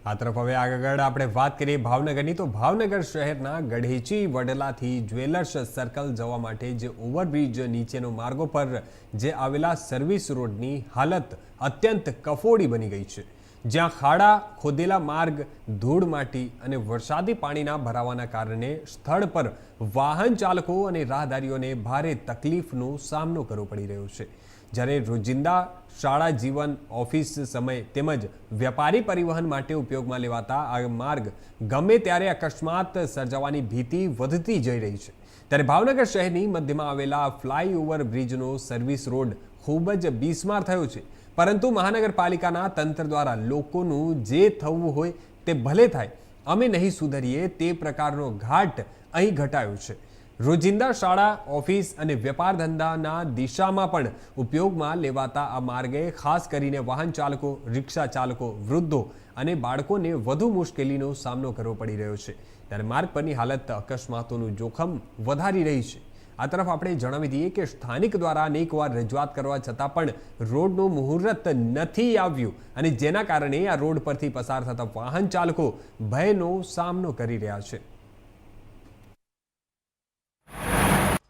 આ તરફ હવે આગળ આપણે વાત કરીએ ભાવનગરની તો ભાવનગર શહેરના ગઢેચી વડલાથી જ્વેલર્સ સર્કલ જવા માટે જે ઓવરબ્રિજ નીચેનો માર્ગો પર જે આવેલા સર્વિસ રોડની હાલત અત્યંત કફોડી બની ગઈ છે, જ્યાં ખાડા ખોદેલા માર્ગ, ધૂળ માટી અને વરસાદી પાણીના ભરાવાના કારણે સ્થળ પર વાહન ચાલકો અને રાહદારીઓને ભારે તકલીફનો સામનો કરવો પડી રહ્યો છે। જ્યારે રોજિંદા શાળા જીવન, ઓફિસ સમય તેમજ વ્યાપારી પરિવહન માટે ઉપયોગમાં લેવાતા આ માર્ગ ગમે ત્યારે અકસ્માત સર્જાવાની ભીતિ વધતી જઈ રહી છે। ત્યારે ભાવનગર શહેરની મધ્યમાં આવેલા ફ્લાયઓવર બ્રિજનો સર્વિસ રોડ ખૂબ જ બિસ્માર થયો છે, પરંતુ મહાનગરપાલિકાના તંત્ર દ્વારા લોકોનું જે થવું હોય તે ભલે થાય, અમે નહીં સુધરીએ તે પ્રકારનો ઘાટ અહીં ઘટાયો છે। રોજિંદા શાળા, ઓફિસ અને વેપાર ધંધાના દિશામાં પણ ઉપયોગમાં લેવાતા આ માર્ગે ખાસ કરીને વાહન ચાલકો, રિક્ષા ચાલકો, વૃદ્ધો અને બાળકોને વધુ મુશ્કેલીનો સામનો કરવો પડી રહ્યો છે। ત્યારે માર્ગ પરની હાલત અકસ્માતોનું જોખમ વધારી રહી છે। આ તરફ આપણે જણાવી દઈએ કે સ્થાનિક દ્વારા અનેકવાર રજૂઆત કરવા છતાં પણ રોડનું મુહૂર્ત નથી આવ્યું અને જેના કારણે આ રોડ પરથી પસાર થતા વાહન ચાલકો ભયનો સામનો કરી રહ્યા છે।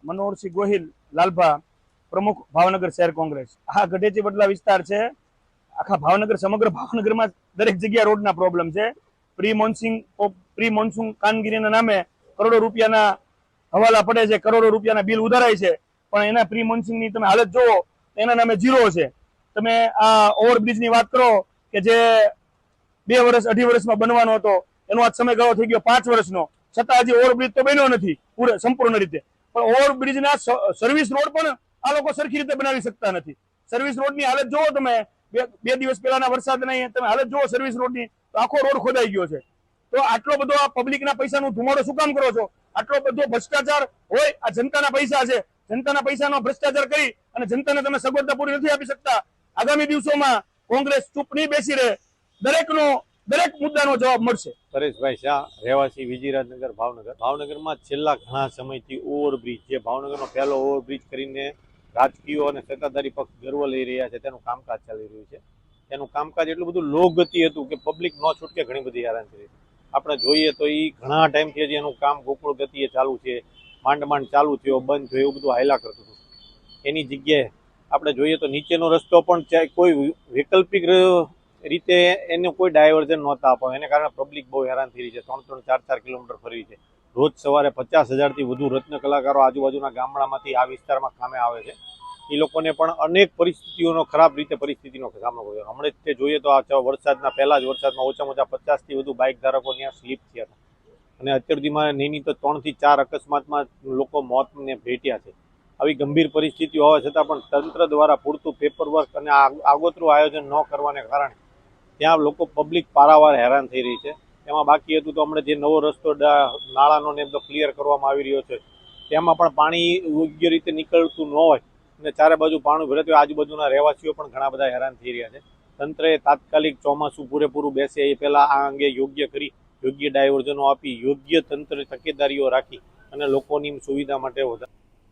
मनोहर सिंह गोहिल लालभा, प्रमुख भावनगर शहर कांग्रेस। आ गढेची वडला विस्तार है। आखा भावनगर समग्र भावनगर में दरेक जगह रोड ना प्रॉब्लम है। प्री मोन्सून कामगीरी नामे करोड़ों रूपिया हवाला पड़े है, करोड़ों रूपिया बिल उधाराय है, पण एना प्री मोन्सून नी तमे हालत जोवो एना नामे जीरो है। तमे आ ओवरब्रिज नी वात करो के जे 2 वर्ष 2.5 वर्ष में बनवानो हतो, एनो आज समयगाळो थई गयो 5 वर्षनो, छतां हजी ओवरब्रिज तो बन्यो नथी पूरे संपूर्ण रीते। पण ओवरब्रिज ना सर्विस रोड पण आ लोको सरखी रीते बनावी सकता नथी। सर्विस रोड नी हालत जोवो तमे, 2 दिवस पहेलाना वरसाद नहीं तमे हालत जोवो सर्विस रोड नी, तो आखो रोड खोदाई गयो छे। तो आटलो बधो आ पब्लिक ना पैसानो धुमाडो शुं काम करो छो? आटलो बधो भ्रष्टाचार होय, आ जनताना पैसा छे, जनताना पैसानो भ्रष्टाचार करी अने जनताने तमे सगवडता पूरी नथी आपी सकता। आगामी दिवसोमां कांग्रेस चूप नहीं बेसी रहे, दरेक मुद्दानो जवाब मळशे। परेशभाई शाह, રહેવાસી વિજીરાજનગર, ભાવનગર। ભાવનગરમાં છેલ્લા ઘણા સમયથી ઓવરબ્રિજ, જે ભાવનગરનો પહેલો ઓવરબ્રિજ કરીને રાજકીય અને સત્તાધારી પક્ષ ગર્વ લઈ રહ્યા છે, તેનું કામકાજ ચાલી રહ્યું છે। તેનું કામકાજ એટલું બધું લો ગતિ હતું કે પબ્લિક ન છૂટકે ઘણી બધી હેરાન થઈ રહી। આપણે જોઈએ તો એ ઘણા ટાઈમથી હજી એનું કામ ગોકુળ ગતિએ ચાલુ છે, માંડ ચાલુ થયો, બંધ થયો, એવું બધું હાયલા કરતું હતું। એની જગ્યાએ આપણે જોઈએ તો નીચેનો રસ્તો પણ કોઈ વૈકલ્પિક રીતે એને કોઈ ડાયવર્ઝન નહોતા આપવા, એને કારણે પબ્લિક બહુ હેરાન થઈ રહી છે। 3-3, 4-4 કિલોમીટર ફરી છે। રોજ સવારે 50,000થી વધુ રત્ન કલાકારો આજુબાજુના ગામડામાંથી આ વિસ્તારમાં કામે આવે છે। એ લોકોને પણ અનેક પરિસ્થિતિઓનો ખરાબ રીતે પરિસ્થિતિનો સામનો કર્યો। હમણાં જ જોઈએ તો આ વરસાદના પહેલા જ વરસાદમાં ઓછામાં ઓછા 50થી વધુ બાઇક ધારકો ત્યાં સ્લીપ થયા હતા અને અત્યાર સુધીમાં નહીં તો 3થી 4 અકસ્માતમાં લોકો મોતને ભેટ્યા છે। આવી ગંભીર પરિસ્થિતિઓ હોવા છતાં પણ તંત્ર દ્વારા પૂરતું પેપરવર્ક અને આગોતરું આયોજન ન કરવાને કારણે ત્યાં લોકો પબ્લિક પારાવાર હેરાન થઈ રહી છે। એમાં બાકી હતું તો હમણાં જે નવો રસ્તો નાળાનો ને બધો ક્લિયર કરવામાં આવી રહ્યો છે, તેમાં પણ પાણી યોગ્ય રીતે નીકળતું ન હોય અને ચારે બાજુ પાણી ભરાતું હોય, આજુબાજુના રહેવાસીઓ પણ ઘણા બધા હેરાન થઈ રહ્યા છે। તંત્રએ તાત્કાલિક ચોમાસું પૂરેપૂરું બેસે એ પહેલાં આ અંગે યોગ્ય કરી, યોગ્ય ડાયવર્ઝનો આપી, યોગ્ય તંત્ર તકેદારીઓ રાખી અને લોકોની સુવિધા માટે વધારે